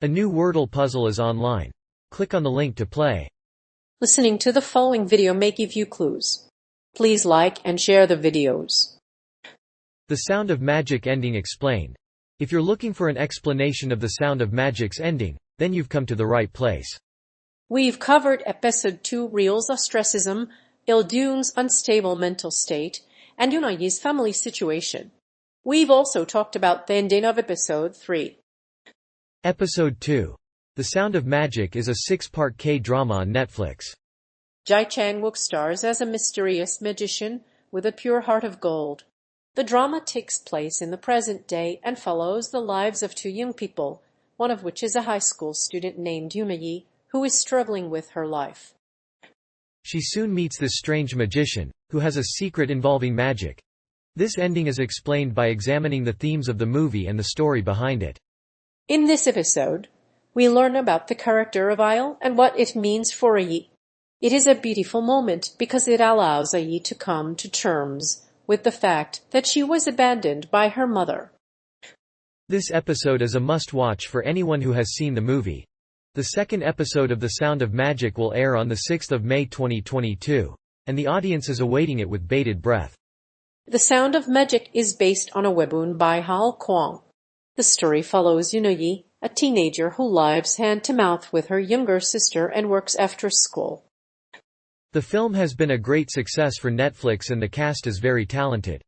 A new Wordle puzzle is online. Click on the link to play. Listening to the following video may give you clues. Please like and share the videos. The Sound of Magic ending explained. If you're looking for an explanation of The Sound of Magic's ending, then you've come to the right place. We've covered Episode 2 Real's ostracism, Il-Dune's unstable mental state, and Yunayi's family situation. We've also talked about the ending of Episode 3. Episode 2. The Sound of Magic is a 6-part K-drama on Netflix. Jai Chang-wook stars as a mysterious magician with a pure heart of gold. The drama takes place in the present day and follows the lives of two young people, one of which is a high school student named Yunayi, who is struggling with her life. She soon meets this strange magician, who has a secret involving magic. This ending is explained by examining the themes of the movie and the story behind it. In this episode, we learn about the character of Il and what it means for Yi. It is a beautiful moment because it allows Yi to come to terms with the fact that she was abandoned by her mother. This episode is a must-watch for anyone who has seen the movie. The second episode of The Sound of Magic will air on the 6th of May 2022, and the audience is awaiting it with bated breath. The Sound of Magic is based on a webtoon by Hal Kwong. The story follows Yunayi, a teenager who lives hand-to-mouth with her younger sister and works after school. The film has been a great success for Netflix and the cast is very talented.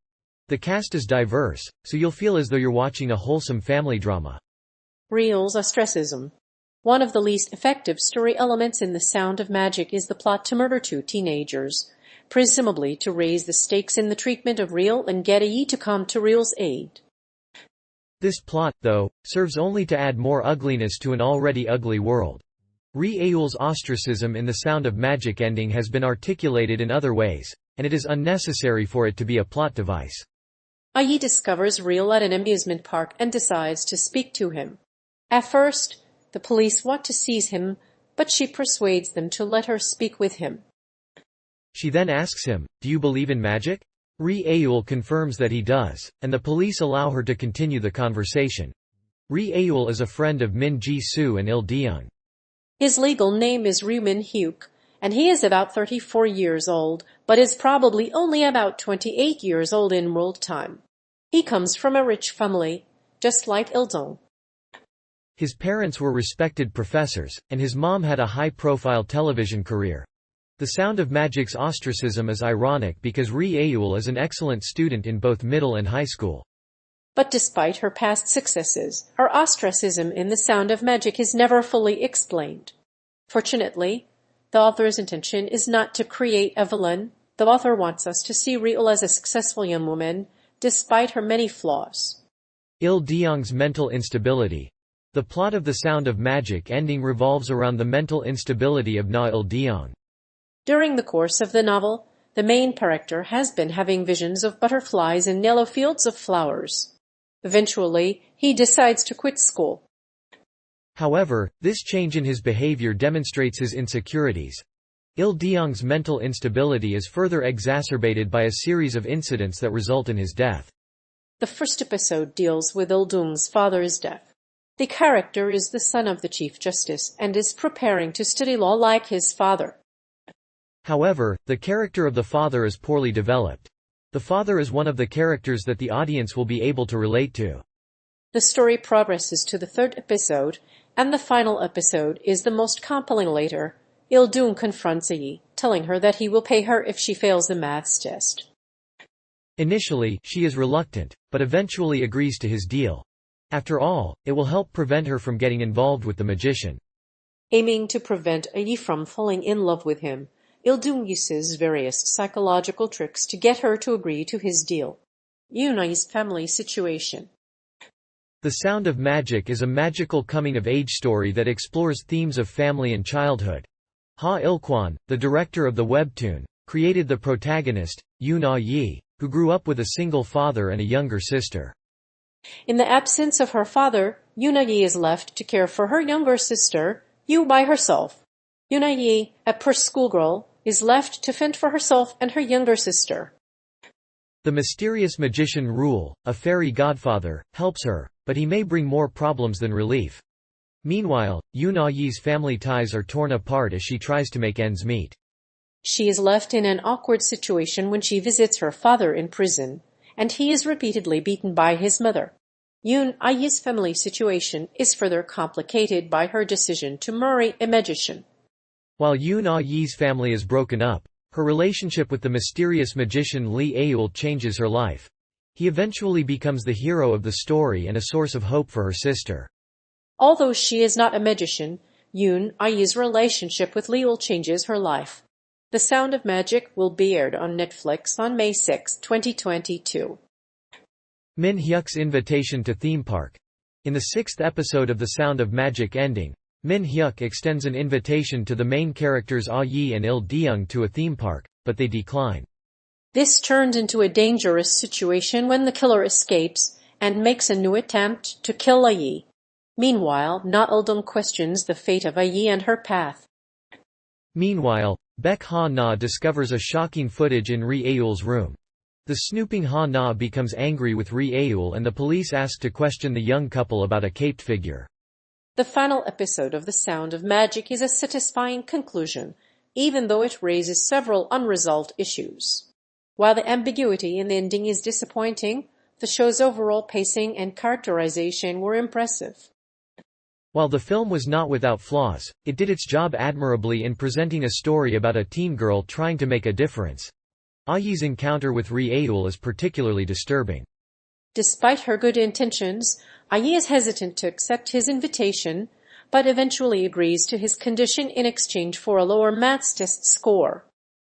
The cast is diverse, so you'll feel as though you're watching a wholesome family drama. Real's ostracism. One of the least effective story elements in The Sound of Magic is the plot to murder two teenagers, presumably to raise the stakes in the treatment of Real and get Yi to come to Real's aid. This plot, though, serves only to add more ugliness to an already ugly world. Ri-Aul's ostracism in The Sound of Magic ending has been articulated in other ways, and it is unnecessary for it to be a plot device. Yi discovers Real at an amusement park and decides to speak to him. At first, the police want to seize him, but she persuades them to let her speak with him. She then asks him, "Do you believe in magic?" Ri-Aul confirms that he does, and the police allow her to continue the conversation. Ri-Aul is a friend of Min Ji-soo and Il-Deung. His legal name is Ryu Min-hyuk, and he is about 34 years old, but is probably only about 28 years old in world time. He comes from a rich family, just like Il-Deung. His parents were respected professors, and his mom had a high-profile television career. The Sound of Magic's ostracism is ironic because Ri-Aul is an excellent student in both middle and high school. But despite her past successes, her ostracism in The Sound of Magic is never fully explained. Fortunately, the author's intention is not to create a villain. The author wants us to see Real as a successful young woman, despite her many flaws. Il-Deung's mental instability. The plot of The Sound of Magic ending revolves around the mental instability of Il-Deung. During the course of the novel, the main character has been having visions of butterflies in yellow fields of flowers. Eventually, he decides to quit school. However, this change in his behavior demonstrates his insecurities. Il-Deung's mental instability is further exacerbated by a series of incidents that result in his death. The first episode deals with Il-Deung's father's death. The character is the son of the Chief Justice and is preparing to study law like his father. However, the character of the father is poorly developed. The father is one of the characters that the audience will be able to relate to. The story progresses to the third episode, and the final episode is the most compelling later. Il-Deung confronts Yi, telling her that he will pay her if she fails the maths test. Initially, she is reluctant, but eventually agrees to his deal. After all, it will help prevent her from getting involved with the magician. Aiming to prevent Yi from falling in love with him, Il-Deung uses various psychological tricks to get her to agree to his deal. Yunayi's family situation. The Sound of Magic is a magical coming-of-age story that explores themes of family and childhood. Ha Il-kwon, the director of the webtoon, created the protagonist, Yunayi, who grew up with a single father and a younger sister. In the absence of her father, Yunayi is left to care for her younger sister, Yu, by herself. Yunayi, a poor schoolgirl, is left to fend for herself and her younger sister. The mysterious magician Rule, a fairy godfather, helps her, but he may bring more problems than relief. Meanwhile, Yoon Ah-yee's family ties are torn apart as she tries to make ends meet. She is left in an awkward situation when she visits her father in prison, and he is repeatedly beaten by his mother. Yoon Ah-yee's family situation is further complicated by her decision to marry a magician. While Yoon Ah-yee's family is broken up, her relationship with the mysterious magician Lee Aeul changes her life. He eventually becomes the hero of the story and a source of hope for her sister. Although she is not a magician, Yoon Ah-yee's relationship with Leeul changes her life. The Sound of Magic will be aired on Netflix on May 6, 2022. Min Hyuk's invitation to theme park. In the 6th episode of The Sound of Magic ending, Min Hyuk extends an invitation to the main characters Ah-yee and Il Deung to a theme park, but they decline. This turned into a dangerous situation when the killer escapes and makes a new attempt to kill Ah-yee. Meanwhile, Na Il-deung questions the fate of Ah-yee and her path. Meanwhile, Baek Ha-na discovers a shocking footage in Ri Aeul's room. The snooping Ha-na becomes angry with Ri Aeul and the police ask to question the young couple about a caped figure. The final episode of The Sound of Magic is a satisfying conclusion, even though it raises several unresolved issues. While the ambiguity in the ending is disappointing, the show's overall pacing and characterization were impressive. While the film was not without flaws, it did its job admirably in presenting a story about a teen girl trying to make a difference. Ah-yee's encounter with Ri Aeul is particularly disturbing. Despite her good intentions, Ah-yee is hesitant to accept his invitation, but eventually agrees to his condition in exchange for a lower maths test score.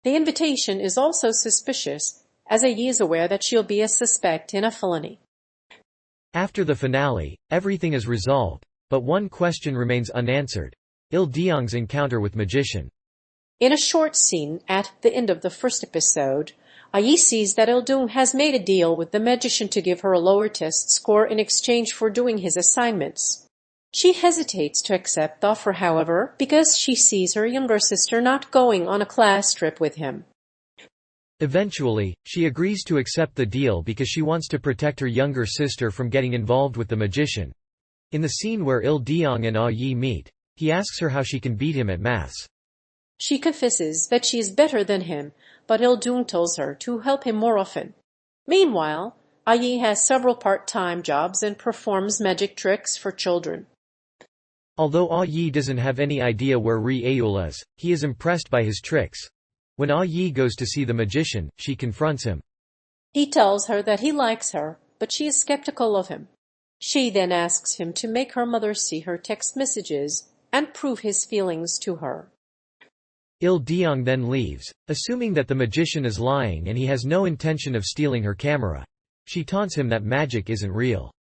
The invitation is also suspicious, as Ah-yee is aware that she'll be a suspect in a felony. After the finale, everything is resolved, but one question remains unanswered: Il Deung's encounter with magician. In a short scene at the end of the first episode, Ah-yee sees that Il Deung has made a deal with the magician to give her a lower test score in exchange for doing his assignments. She hesitates to accept the offer, however, because she sees her younger sister not going on a class trip with him. Eventually, she agrees to accept the deal because she wants to protect her younger sister from getting involved with the magician. In the scene where Il Deung and Ah-yee meet, he asks her how she can beat him at maths. She confesses that she is better than him, but Il Deung tells her to help him more often. Meanwhile, Ah-yee has several part-time jobs and performs magic tricks for children. Although Ah-yee doesn't have any idea where Ri Aeul is, he is impressed by his tricks. When Ah-yee goes to see the magician, she confronts him. He tells her that he likes her, but she is skeptical of him. She then asks him to make her mother see her text messages and prove his feelings to her. Il Deung then leaves, assuming that the magician is lying and he has no intention of stealing her camera. She taunts him that magic isn't real.